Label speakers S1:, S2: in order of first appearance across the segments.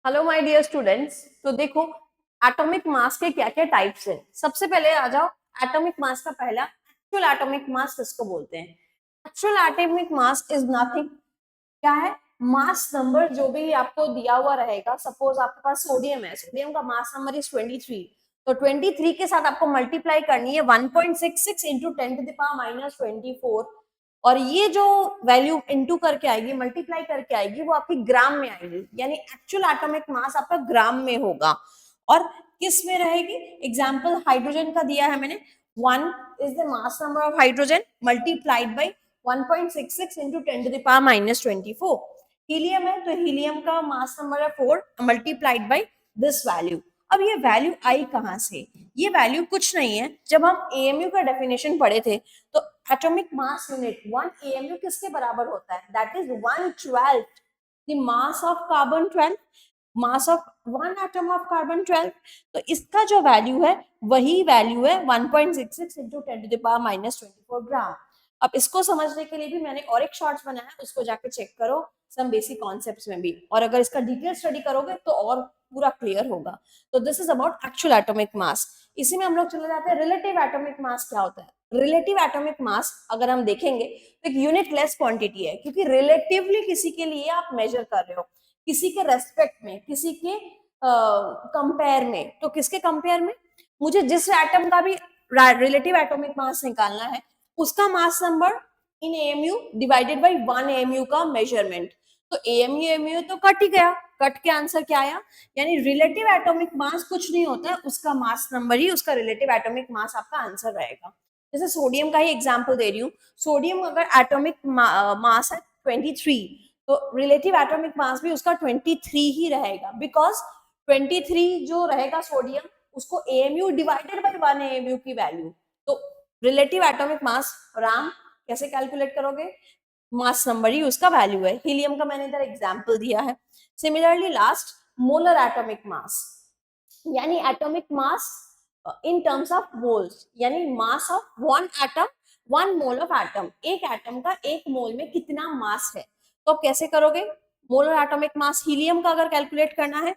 S1: Hello my dear students. तो देखो atomic mass के क्या क्या टाइप्स हैं। सबसे पहले आ जाओ एटॉमिक मास का पहला एक्चुअल एटॉमिक मास किसको बोलते हैं। Actual atomic mass is nothing, क्या है, मास नंबर जो भी आपको दिया हुआ रहेगा। सपोज आपके पास सोडियम है, सोडियम का मास नंबर इज 23, तो 23 के साथ आपको मल्टीप्लाई करनी है 1.66 इंटू 10⁻⁻24, और ये जो वैल्यू इनटू करके आएगी, मल्टीप्लाई करके आएगी, वो आपकी ग्राम में आएगी, यानी एक्चुअल एटॉमिक मास आपका ग्राम में होगा। और किस में रहेगी? एग्जांपल हाइड्रोजन का दिया है मैंने, 1 is the mass number of hydrogen multiplied by 1.66 into 10⁻⁻24। Helium है तो हीलियम का मास नंबर है 4 मल्टीप्लाइड बाय दिस वैल्यू। अब ये वैल्यू आई कहां से? ये वैल्यू कुछ नहीं है, जब हम एएमयू का डेफिनेशन पढ़े थे तो एटॉमिक मास यूनिट 1 एएमयू किसके बराबर होता है? That is 1/12 the mass of carbon 12, mass of one atom of carbon 12। तो इसका जो वैल्यू है वही वैल्यू है 1.66 इंटू 10⁻⁻24 ग्राम। अब इसको समझने के लिए भी मैंने और एक शॉर्ट्स बनाया, उसको जाके चेक करो सम बेसिक कॉन्सेप्ट्स में भी, और अगर इसका डिटेल स्टडी करोगे तो और पूरा क्लियर होगा। तो this is about actual atomic mass. इसी में हम लोग चले जाते हैं रिलेटिव एटॉमिक मास क्या होता है। रिलेटिव एटॉमिक मास अगर हम देखेंगे तो एक यूनिट लेस क्वांटिटी है, क्योंकि रिलेटिवली किसी के लिए आप मेजर कर रहे हो, किसी के रेस्पेक्ट में, किसी के कंपेयर में। तो किसके कंपेयर में? मुझे जिस एटम का भी रिलेटिव एटॉमिक मास निकालना है उसका mass number in AMU divided by 1 AMU का मेजरमेंट। तो एएमयू एएमयू तो कट ही गया, कट के आंसर क्या आया? यानी रिलेटिव एटॉमिक मास कुछ नहीं होता है, उसका मास नंबर ही उसका रिलेटिव एटॉमिक मास आपका आंसर रहेगा। जैसे सोडियम का ही एग्जांपल दे रही हूँ। सोडियम अगर एटॉमिक मास है 23, तो रिलेटिव एटॉमिक मास भी उसका 23 ही रहेगा, बिकॉज 23 जो रहेगा सोडियम, उसको एएमयू डिवाइडेड बाय 1 एएमयू की वैल्यू। तो रिलेटिव एटॉमिक मास राम कैसे कैलकुलेट करोगे? मास नंबर ही उसका वैल्यू है। हीलियम का मैंने इधर एग्जांपल दिया है। Similarly last molar atomic mass, यानी atomic mass in terms of moles, यानी mass of one atom, 1 mole of atom. एक एटम का एक मोल में कितना मास है, तो कैसे करोगे? मोलर एटॉमिक मास हीलियम का अगर कैलकुलेट करना है,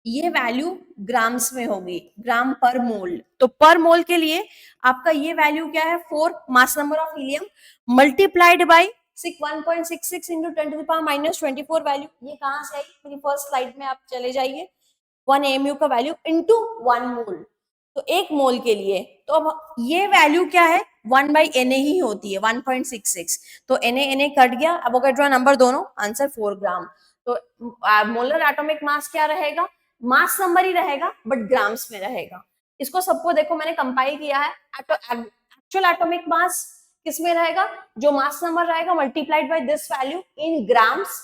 S1: ये वैल्यू ग्राम्स में होगी, ग्राम पर मोल। तो पर मोल के लिए आपका ये वैल्यू क्या है? 4 mass number of helium multiplied by 1.66 into 10⁻⁻24 value. ये कहां से आई? मेरी फर्स्ट स्लाइड में आप चले जाइए। 1 एमयू का वैल्यू इंटू 1 मोल, तो एक मोल के लिए। तो अब ये वैल्यू क्या है? 1/Na ही होती है, 1.66। तो Na कट गया, एवोगाड्रो नंबर दोनों, आंसर 4 ग्राम। तो मोलर एटॉमिक मास क्या रहेगा? मास नंबर ही रहेगा बट ग्राम्स में रहेगा। इसको सबको देखो मैंने कंपाइल किया है। एक्चुअल एटॉमिक मास किस में रहेगा? जो मास नंबर रहेगा multiplied by this value in grams.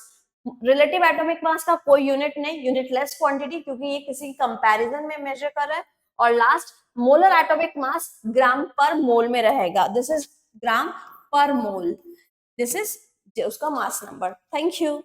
S1: Relative atomic mass का कोई यूनिट नहीं, यूनिट लेस क्वांटिटी, क्योंकि ये किसी कंपैरिजन में मेजर कर रहा है। और लास्ट मोलर एटॉमिक मास ग्राम पर मोल में रहेगा। दिस इज ग्राम पर मोल, दिस इज उसका मास नंबर। Thank you.